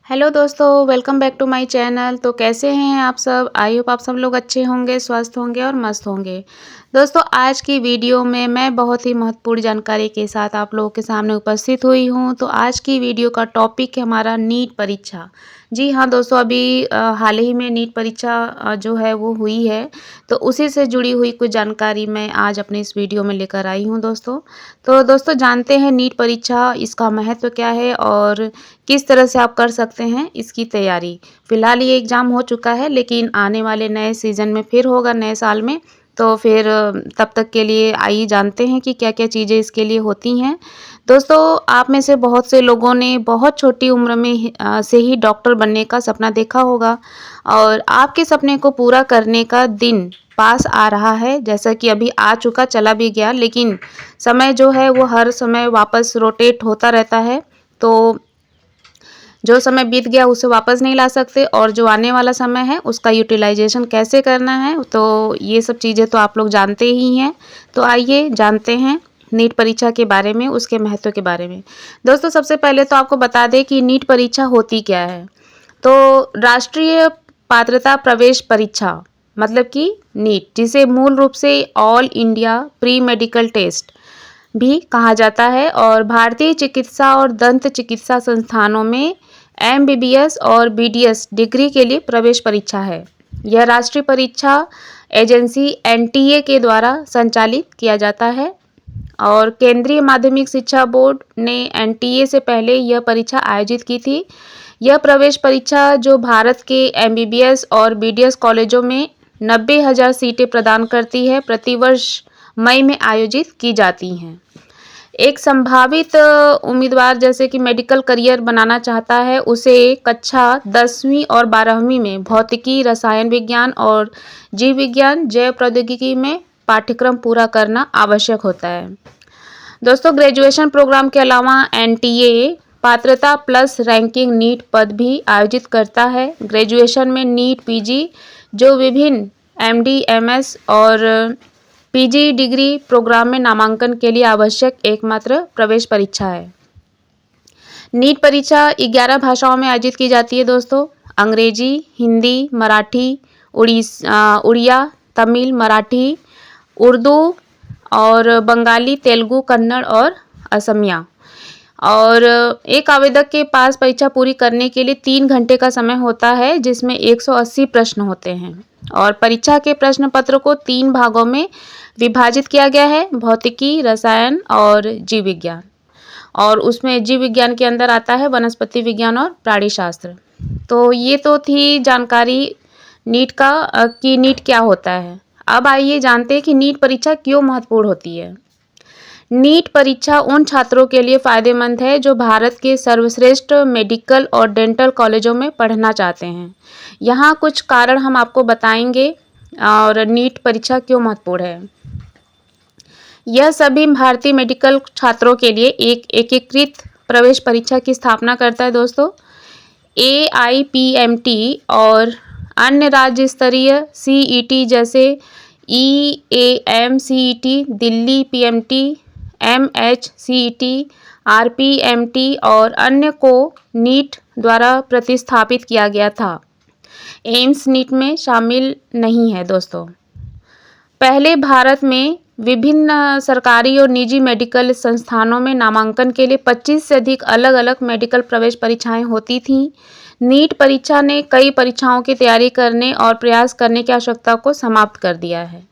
Hello दोस्तों, welcome back to my channel. तो कैसे हैं आप सब? आई होप आप सब लोग अच्छे होंगे, स्वस्थ होंगे और मस्त होंगे। दोस्तों, आज की वीडियो में मैं बहुत ही महत्वपूर्ण जानकारी के साथ आप लोगों के सामने उपस्थित हुई हूं। तो आज की वीडियो का टॉपिक है हमारा नीट परीक्षा। जी हाँ दोस्तों, अभी हाल ही में नीट परीक्षा जो है वो हुई है। तो उसी से जुड़ी हुई कुछ जानकारी मैं आज अपने इस वीडियो में लेकर आई हूँ दोस्तों। तो दोस्तों, जानते हैं नीट परीक्षा, इसका महत्व क्या है और किस तरह से आप कर सकते हैं इसकी तैयारी। फ़िलहाल ये एग्ज़ाम हो चुका है, लेकिन आने वाले नए सीज़न में फिर होगा, नए साल में। तो फिर तब तक के लिए आइए जानते हैं कि क्या-क्या चीज़ें इसके लिए होती हैं। दोस्तों, आप में से बहुत से लोगों ने बहुत छोटी उम्र में से ही डॉक्टर बनने का सपना देखा होगा और आपके सपने को पूरा करने का दिन पास आ रहा है। जैसा कि अभी आ चुका, चला भी गया, लेकिन समय जो है वो हर समय वापस रोटेट होता रहता है। तो जो समय बीत गया उसे वापस नहीं ला सकते और जो आने वाला समय है उसका यूटिलाइजेशन कैसे करना है, तो ये सब चीज़ें तो आप लोग जानते ही हैं। तो आइए जानते हैं नीट परीक्षा के बारे में, उसके महत्व के बारे में। दोस्तों, सबसे पहले तो आपको बता दें कि नीट परीक्षा होती क्या है। तो राष्ट्रीय पात्रता प्रवेश परीक्षा मतलब कि नीट, जिसे मूल रूप से all India pre medical test भी कहा जाता है और भारतीय चिकित्सा और दंत चिकित्सा संस्थानों में एमबीबीएस और बीडीएस डिग्री के लिए प्रवेश परीक्षा है। यह राष्ट्रीय परीक्षा एजेंसी एनटीए के द्वारा संचालित किया जाता है और केंद्रीय माध्यमिक शिक्षा बोर्ड ने एनटीए से पहले यह परीक्षा आयोजित की थी। यह प्रवेश परीक्षा जो भारत के एमबीबीएस और बीडीएस कॉलेजों में 90,000 सीटें प्रदान करती है, प्रतिवर्ष मई में आयोजित की जाती हैं। एक संभावित उम्मीदवार जैसे कि मेडिकल करियर बनाना चाहता है, उसे कक्षा 10वीं और 12वीं में भौतिकी, रसायन विज्ञान और जीव विज्ञान, जैव प्रौद्योगिकी में पाठ्यक्रम पूरा करना आवश्यक होता है। दोस्तों, ग्रेजुएशन प्रोग्राम के अलावा एनटीए पात्रता प्लस रैंकिंग नीट पद भी आयोजित करता है। ग्रेजुएशन में नीट पीजी जो विभिन्न एमडी, एमएस और पीजी डिग्री प्रोग्राम में नामांकन के लिए आवश्यक एकमात्र प्रवेश परीक्षा है। नीट परीक्षा 11 भाषाओं में आयोजित की जाती है दोस्तों। अंग्रेजी, हिंदी, मराठी, उड़िया, तमिल, मराठी, उर्दू और बंगाली, तेलुगु, कन्नड़ और असमिया। और एक आवेदक के पास परीक्षा पूरी करने के लिए 3 घंटे का समय होता है, जिसमें 180 प्रश्न होते हैं और परीक्षा के प्रश्न पत्र को 3 भागों में विभाजित किया गया है, भौतिकी, रसायन और जीव विज्ञान। और उसमें जीव विज्ञान के अंदर आता है वनस्पति विज्ञान और प्राणी शास्त्र। तो ये तो थी जानकारी नीट का कि नीट क्या होता है। अब आइए जानते हैं कि नीट परीक्षा क्यों महत्वपूर्ण होती है। नीट परीक्षा उन छात्रों के लिए फ़ायदेमंद है जो भारत के सर्वश्रेष्ठ मेडिकल और डेंटल कॉलेजों में पढ़ना चाहते हैं। यहाँ कुछ कारण हम आपको बताएंगे और नीट परीक्षा क्यों महत्वपूर्ण है। यह सभी भारतीय मेडिकल छात्रों के लिए एक एकीकृत प्रवेश परीक्षा की स्थापना करता है दोस्तों। AIPMT और अन्य राज्य स्तरीय CET जैसे EAMCET, Delhi PMT, MHCET, RPMT और अन्य को नीट द्वारा प्रतिस्थापित किया गया था। एम्स नीट में शामिल नहीं है दोस्तों। पहले भारत में विभिन्न सरकारी और निजी मेडिकल संस्थानों में नामांकन के लिए 25 से अधिक अलग-अलग मेडिकल प्रवेश परीक्षाएं होती थीं। नीट परीक्षा ने कई परीक्षाओं की तैयारी करने और प्रयास करने की आवश्यकता को समाप्त कर दिया है।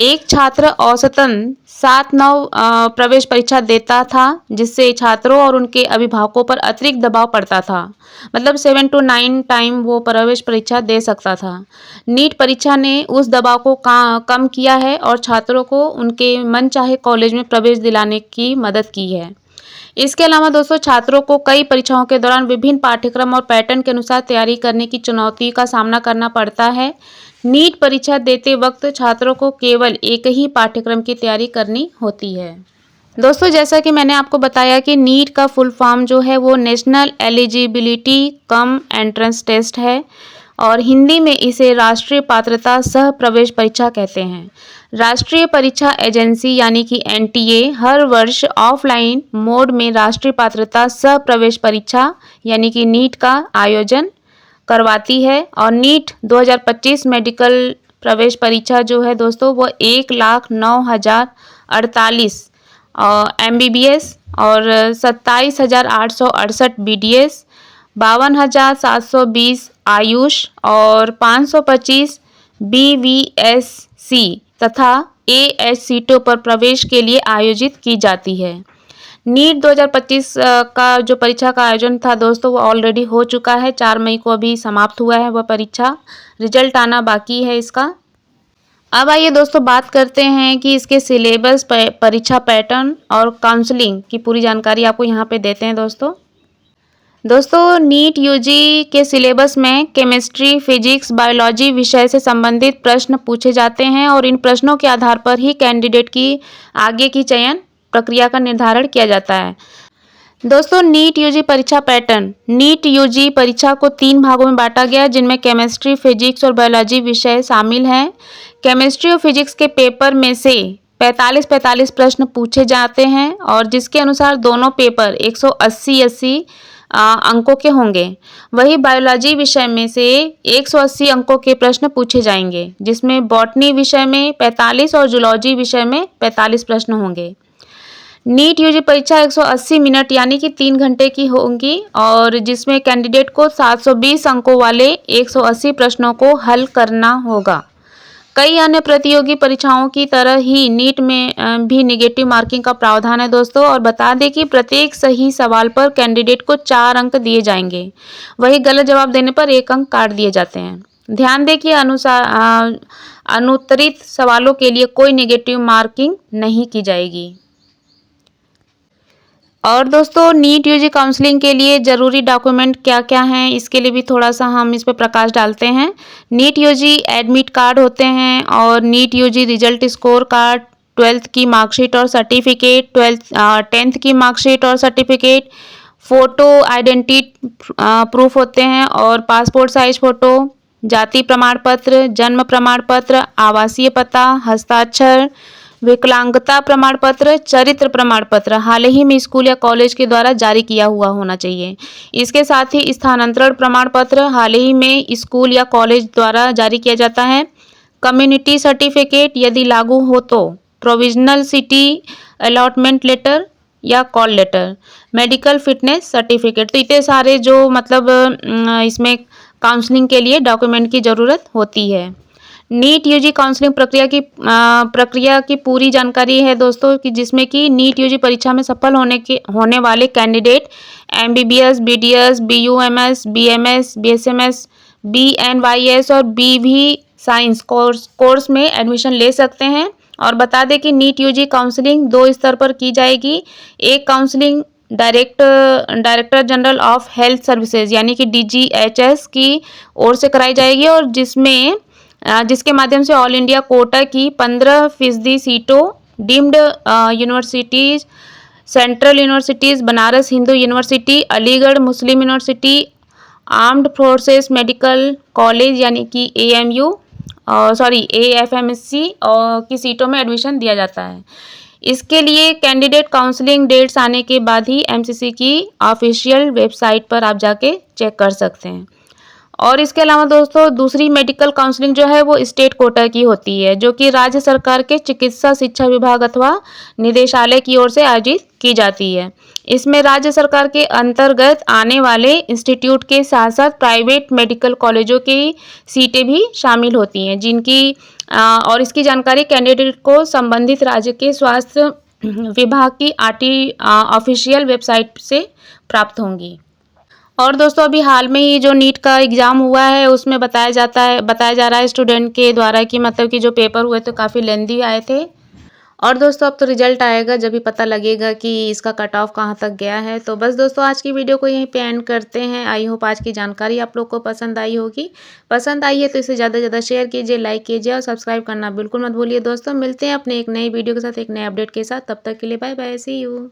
एक छात्र औसतन 7-9 प्रवेश परीक्षा देता था, जिससे छात्रों और उनके अभिभावकों पर अतिरिक्त दबाव पड़ता था। मतलब 7 to 9 टाइम वो प्रवेश परीक्षा दे सकता था। नीट परीक्षा ने उस दबाव को कम किया है और छात्रों को उनके मनचाहे कॉलेज में प्रवेश दिलाने की मदद की है। इसके अलावा दोस्तों, छात्रों को कई परीक्षाओं के दौरान विभिन्न पाठ्यक्रम और पैटर्न के अनुसार तैयारी करने की चुनौती का सामना करना पड़ता है। नीट परीक्षा देते वक्त छात्रों को केवल एक ही पाठ्यक्रम की तैयारी करनी होती है। दोस्तों, जैसा कि मैंने आपको बताया कि नीट का फुल फॉर्म जो है वो national eligibility cum entrance test है और हिंदी में इसे राष्ट्रीय पात्रता सह प्रवेश परीक्षा कहते हैं। राष्ट्रीय परीक्षा एजेंसी यानी कि एनटीए हर वर्ष ऑफलाइन मोड में राष्ट्रीय पात्रता सह प्रवेश परीक्षा यानी कि नीट का आयोजन करवाती है। और नीट 2025 मेडिकल प्रवेश परीक्षा जो है दोस्तों वो 1,09,048 MBBS और 27,868 BDS, 52,720 आयुष और 525 BVSC तथा AH सीटों पर प्रवेश के लिए आयोजित की जाती है। नीट 2025 का जो परीक्षा का आयोजन था दोस्तों वो ऑलरेडी हो चुका है। 4 मई को अभी समाप्त हुआ है वह परीक्षा, रिजल्ट आना बाकी है इसका। अब आइए दोस्तों बात करते हैं कि इसके सिलेबस, परीक्षा पैटर्न और काउंसलिंग की पूरी जानकारी आपको यहाँ पे देते हैं दोस्तों नीट यूजी के सिलेबस में केमिस्ट्री, फिजिक्स, बायोलॉजी विषय से संबंधित प्रश्न पूछे जाते हैं और इन प्रश्नों के आधार पर ही कैंडिडेट की आगे की चयन प्रक्रिया का निर्धारण किया जाता है। दोस्तों नीट यूजी परीक्षा पैटर्न, नीट यूजी परीक्षा को 3 भागों में बांटा गया जिनमें केमिस्ट्री, फिजिक्स और बायोलॉजी विषय शामिल हैं। केमिस्ट्री और फिजिक्स के पेपर में से 45 प्रश्न पूछे जाते हैं और जिसके अनुसार दोनों पेपर 180 अंकों के होंगे। वही बायोलॉजी विषय में से 180 अंकों के प्रश्न पूछे जाएंगे जिसमें बॉटनी विषय में 45 और जूलॉजी विषय में 45 प्रश्न होंगे। नीट यूजी परीक्षा 180 मिनट यानी कि 3 घंटे की होगी और जिसमें कैंडिडेट को 720 अंकों वाले 180 प्रश्नों को हल करना होगा। कई अन्य प्रतियोगी परीक्षाओं की तरह ही नीट में भी नेगेटिव मार्किंग का प्रावधान है दोस्तों। और बता दें कि प्रत्येक सही सवाल पर कैंडिडेट को 4 अंक दिए जाएंगे, वही गलत जवाब देने पर 1 अंक काट दिए जाते हैं। ध्यान दें कि अनुत्तरित सवालों के लिए कोई नेगेटिव मार्किंग नहीं की जाएगी। और दोस्तों नीट यूजी काउंसलिंग के लिए ज़रूरी डॉक्यूमेंट क्या क्या हैं इसके लिए भी थोड़ा सा हम इस पर प्रकाश डालते हैं। नीट यूजी एडमिट कार्ड होते हैं और NEET UG result score card, 12th की मार्कशीट और सर्टिफिकेट, 10th की मार्कशीट और सर्टिफिकेट, फ़ोटो आइडेंटिटी प्रूफ होते हैं और पासपोर्ट साइज फ़ोटो, जाति प्रमाण पत्र, जन्म प्रमाण पत्र, आवासीय पता, हस्ताक्षर, विकलांगता प्रमाण पत्र, चरित्र प्रमाण पत्र हाल ही में स्कूल या कॉलेज के द्वारा जारी किया हुआ होना चाहिए। इसके साथ ही स्थानांतरण प्रमाण पत्र हाल ही में स्कूल या कॉलेज द्वारा जारी किया जाता है। कम्युनिटी सर्टिफिकेट यदि लागू हो तो, प्रोविजनल सिटी अलॉटमेंट लेटर या call letter, medical fitness certificate. तो इतने सारे जो मतलब इसमें काउंसलिंग के लिए डॉक्यूमेंट की ज़रूरत होती है। नीट यूजी काउंसलिंग प्रक्रिया की पूरी जानकारी है दोस्तों कि जिसमें कि नीट यूजी परीक्षा में सफल होने वाले candidate MBBS, BDS, BUMS, BMS, BSMS, BNYS और BV साइंस कोर्स में एडमिशन ले सकते हैं। और बता दें कि नीट यूजी काउंसलिंग 2 स्तर पर की जाएगी। एक counselling director general of health services यानी कि DGHS की ओर से कराई जाएगी और जिसके माध्यम से ऑल इंडिया कोटा की 15% सीटों deemed universities, central universities, Banaras Hindu University, Aligarh Muslim University, Armed Forces Medical College यानी कि AFMSC की सीटों में एडमिशन दिया जाता है। इसके लिए कैंडिडेट काउंसलिंग डेट्स आने के बाद ही MCC की ऑफिशियल वेबसाइट पर आप जाके चेक कर सकते हैं। और इसके अलावा दोस्तों दूसरी मेडिकल काउंसलिंग जो है वो स्टेट कोटा की होती है जो कि राज्य सरकार के चिकित्सा शिक्षा विभाग अथवा निदेशालय की ओर से आयोजित की जाती है। इसमें राज्य सरकार के अंतर्गत आने वाले इंस्टीट्यूट के साथ साथ प्राइवेट मेडिकल कॉलेजों की सीटें भी शामिल होती हैं और इसकी जानकारी कैंडिडेट को संबंधित राज्य के स्वास्थ्य विभाग की ऑफिशियल वेबसाइट से प्राप्त होंगी। और दोस्तों अभी हाल में ही जो नीट का एग्ज़ाम हुआ है उसमें बताया जा रहा है स्टूडेंट के द्वारा कि मतलब कि जो पेपर हुए थे काफ़ी लेंदी आए थे। और दोस्तों अब तो रिजल्ट आएगा जब भी पता लगेगा कि इसका कट ऑफ कहाँ तक गया है। तो बस दोस्तों आज की वीडियो को यहीं पे एंड करते हैं। आई होप आज की जानकारी आप लोग को पसंद आई होगी। पसंद आई है तो इसे ज़्यादा से ज़्यादा शेयर कीजिए, लाइक कीजिए और सब्सक्राइब करना बिल्कुल मत भूलिए दोस्तों। मिलते हैं अपने एक नई वीडियो के साथ, एक नए अपडेट के साथ। तब तक के लिए बाय बाय, सी यू।